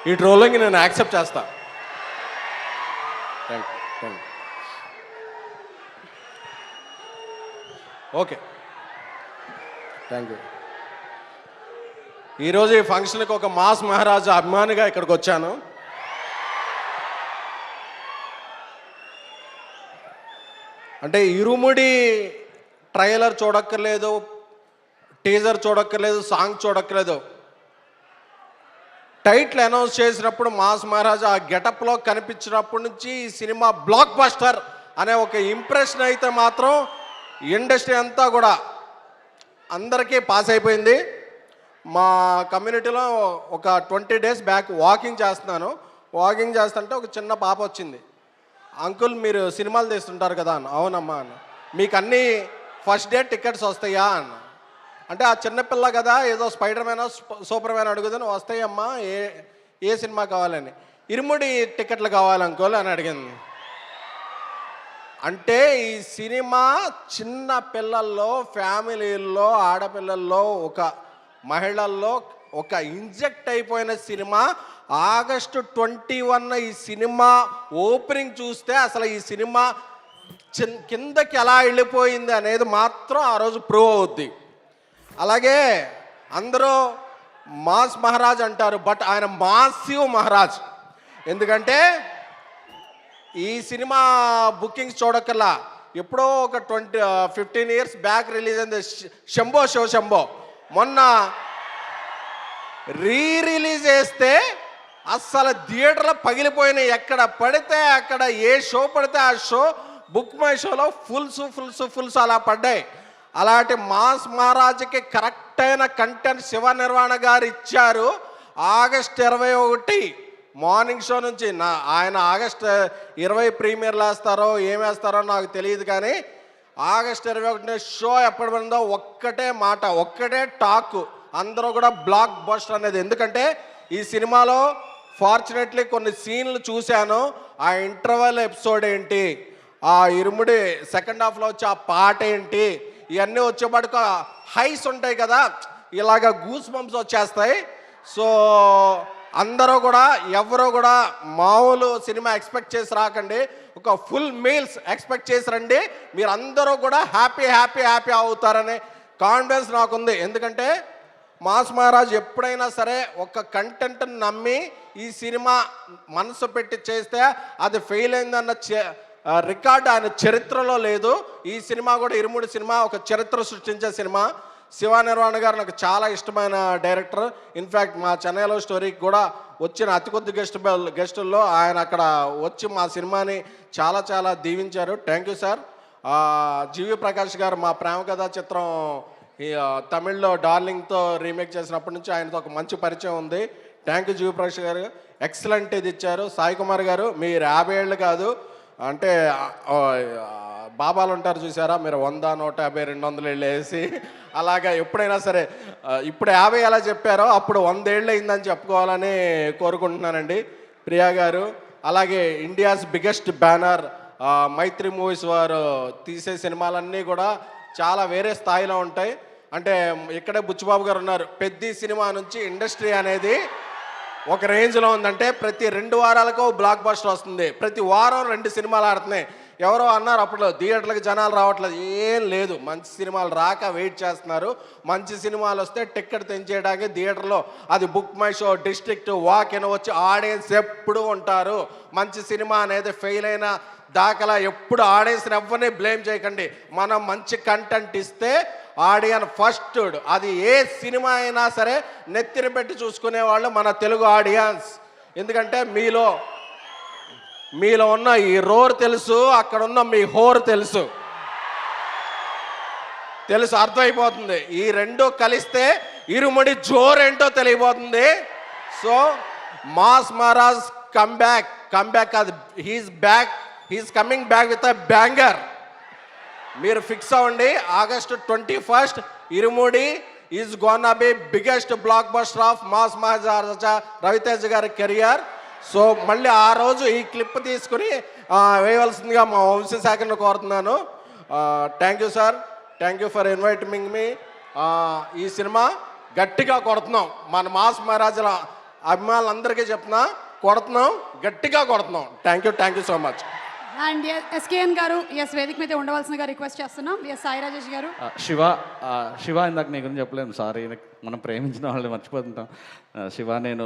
ఈ ట్రోలింగ్ నేను యాక్సెప్ట్ చేస్తా. Thank you. Okay, thank you. ఈరోజు ఈ ఫంక్షన్కి ఒక మాస్ మహారాజా అభిమానిగా ఇక్కడికి వచ్చాను. అంటే ఇరుముడి ట్రైలర్ చూడక్కర్లేదు, టీజర్ చూడక్కర్లేదు, సాంగ్ చూడక్కర్లేదు. టైటిల్ అనౌన్స్ చేసినప్పుడు మాస్ మహారాజా ఆ గెటప్లో కనిపించినప్పటి నుంచి ఈ సినిమా బ్లాక్ బస్టర్ అనే ఒక ఇంప్రెషన్ అయితే మాత్రం ఇండస్ట్రీ అంతా కూడా అందరికీ పాస్ అయిపోయింది. మా కమ్యూనిటీలో ఒక 20 days బ్యాక్ వాకింగ్ చేస్తున్నాను. వాకింగ్ చేస్తుంటే ఒక చిన్న పాప వచ్చింది. అంకుల్ మీరు సినిమాలు తీస్తుంటారు కదా అన్న. అవునమ్మా అన్న. మీకు అన్నీ ఫస్ట్ డే టికెట్స్ వస్తాయా అన్న. అంటే ఆ చిన్నపిల్ల కదా, ఏదో స్పైడర్ మ్యాన్ సూపర్ మ్యాన్ అడుగుదని వస్తాయమ్మా, ఏ సినిమా కావాలని. ఇరుముడి టికెట్లు కావాలి అంకుల్ అని అడిగింది. అంటే ఈ సినిమా చిన్న పిల్లల్లో, ఫ్యామిలీల్లో, ఆడపిల్లల్లో, ఒక మహిళల్లో ఒక ఇంజెక్ట్ అయిపోయిన సినిమా. August 21 ఈ సినిమా ఓపెనింగ్ చూస్తే అసలు ఈ సినిమా కిందకి ఎలా వెళ్ళిపోయింది అనేది మాత్రం ఆ రోజు ప్రూవ్ అవుద్ది. అలాగే అందరూ మాస్ మహారాజ్ అంటారు, బట్ ఆయన మాసివ్ మహారాజ్. ఎందుకంటే ఈ సినిమా బుకింగ్స్ చూడకల్లా ఎప్పుడో ఒక 15 years బ్యాక్ రిలీజ్ అయింది శంభో షో శంభో. మొన్న రిలీజ్ చేస్తే అస్సలు థియేటర్లో పగిలిపోయినాయి. ఎక్కడ పడితే అక్కడ, ఏ షో పడితే ఆ షో బుక్ మై షోలో ఫుల్స్ అలా పడ్డాయి. అలాంటి మాస్ మహారాజ్కి కరెక్ట్ అయిన కంటెంట్ శివ నిర్వాణ గారు ఇచ్చారు. August 21 మార్నింగ్ షో నుంచి ఆయన August 20 ప్రీమియర్లు వేస్తారో ఏమేస్తారో నాకు తెలియదు, కానీ August 21 షో ఎప్పటి పడిందో ఒక్కటే మాట, ఒక్కటే టాక్, అందరూ కూడా బ్లాక్ బస్టర్ అనేది. ఎందుకంటే ఈ సినిమాలో ఫార్చునేట్లీ కొన్ని సీన్లు చూశాను. ఆ ఇంటర్వెల్ ఎపిసోడ్ ఏంటి, ఆ ఇరుముడి సెకండ్ హాఫ్లో వచ్చి ఆ పాట ఏంటి, ఇవన్నీ వచ్చేపాటుకు హైస్ ఉంటాయి కదా, ఇలాగ గూస్ బంప్స్ వచ్చేస్తాయి. సో అందరూ కూడా ఎవరో కూడా మామూలు సినిమా ఎక్స్పెక్ట్ చేసి రాకండి, ఒక ఫుల్ మీల్స్ ఎక్స్పెక్ట్ చేసి రండి. మీరు అందరూ కూడా హ్యాపీ అవుతారనే కాన్ఫిడెన్స్ నాకుంది. ఎందుకంటే మాస్ మహారాజ్ ఎప్పుడైనా సరే ఒక కంటెంట్ని నమ్మి ఈ సినిమా మనసు పెట్టి చేస్తే అది ఫెయిల్ అయిందన్న రికార్డు ఆయన చరిత్రలో లేదు. ఈ సినిమా కూడా ఇరుముడి సినిమా ఒక చరిత్ర సృష్టించే సినిమా. శివ నిర్వాణ గారు నాకు చాలా ఇష్టమైన డైరెక్టర్. ఇన్ఫ్యాక్ట్ మా చెన్నైలో స్టోరీకి కూడా వచ్చిన అతి కొద్ది గెస్టుల్లో ఆయన అక్కడ వచ్చి మా సినిమాని చాలా దీవించారు. Thank you sir. GV Prakash గారు మా ప్రేమ కథా చిత్రం తమిళ్లో డార్లింగ్తో రీమేక్ చేసినప్పటి నుంచి ఆయనతో ఒక మంచి పరిచయం ఉంది. థ్యాంక్ యూ జీవి ప్రకాష్ గారు, ఎక్సలెంట్ ఇది ఇచ్చారు. సాయి కుమార్ గారు మీరు 50 ఏళ్ళు కాదు, అంటే బాబాలు ఉంటారు చూసారా, మీరు 100, 150, 200 ఏళ్ళు వేసి అలాగా ఎప్పుడైనా సరే ఇప్పుడు 50 ఎలా చెప్పారో అప్పుడు 100 ఏళ్ళు అయిందని చెప్పుకోవాలని కోరుకుంటున్నానండి. ప్రియా గారు, అలాగే ఇండియాస్ బిగ్గెస్ట్ బ్యానర్ మైత్రి మూవీస్ వారు తీసే సినిమాలన్నీ కూడా చాలా వేరే స్థాయిలో ఉంటాయి. అంటే ఇక్కడే బుచ్చిబాబు గారు ఉన్నారు. పెద్ద సినిమా నుంచి ఇండస్ట్రీ అనేది ఒక రేంజ్లో ఉందంటే ప్రతి 2 వారాలకు బ్లాక్ బస్టర్ వస్తుంది, ప్రతి వారం 2 సినిమాలు ఆడుతున్నాయి. ఎవరో అన్నారు అప్పుడు థియేటర్లకు జనాలు రావట్లేదు, ఏం లేదు, మంచి సినిమాలు రాక వెయిట్ చేస్తున్నారు. మంచి సినిమాలు వస్తే టికెట్ తెంచేయడానికి థియేటర్లో అది book my show, district, walk in వచ్చి ఆడియన్స్ ఎప్పుడు ఉంటారు. మంచి సినిమా అనేది ఫెయిల్ అయిన దాఖలా ఎప్పుడు ఆడియన్స్ని ఎవరిని బ్లేమ్ చేయకండి. మనం మంచి కంటెంట్ ఇస్తే ఆడియన్స్ ఫస్ట్, అది ఏ సినిమా అయినా సరే నెత్తిన పెట్టి చూసుకునేవాళ్ళు మన తెలుగు ఆడియన్స్. ఎందుకంటే మీలో ఉన్న ఈ రోర్ తెలుసు, అక్కడ ఉన్న మీ హోర్ తెలుసు, అర్థమైపోతుంది. ఈ రెండు కలిస్తే ఇరుముడి జోరేంటో తెలియబోతుంది. సో మాస్ మహారాజ్ కమ్బ్యాక్ అది he's coming back with a banger. మీరు ఫిక్స్ అవ్వండి. August 21 Irumudi is gonna be biggest blockbuster of mass Maharaja Ravi Teja గారి కెరియర్. సో మళ్ళీ ఆ రోజు ఈ క్లిప్ తీసుకుని వేయవలసిందిగా మా వంశశాఖను కోరుతున్నాను. Thank you sir, thank you for inviting me. ఈ సినిమా గట్టిగా కొడుతున్నాం. మన మాస్ మహారాజుల అభిమానులందరికీ చెప్తున్నా, కొడుతున్నాం, గట్టిగా కొడుతున్నాం. Thank you so much. And SKN గారు వేదిక మీద ఉండవలసిందిగా రిక్వెస్ట్ చేస్తున్నాం. సాయి రాజేష్ గారు. శివ ఇందాక నీ గురించి చెప్పలేము, సారీ. మనం ప్రేమించిన వాళ్ళని మర్చిపోతుంటాం. శివ, నేను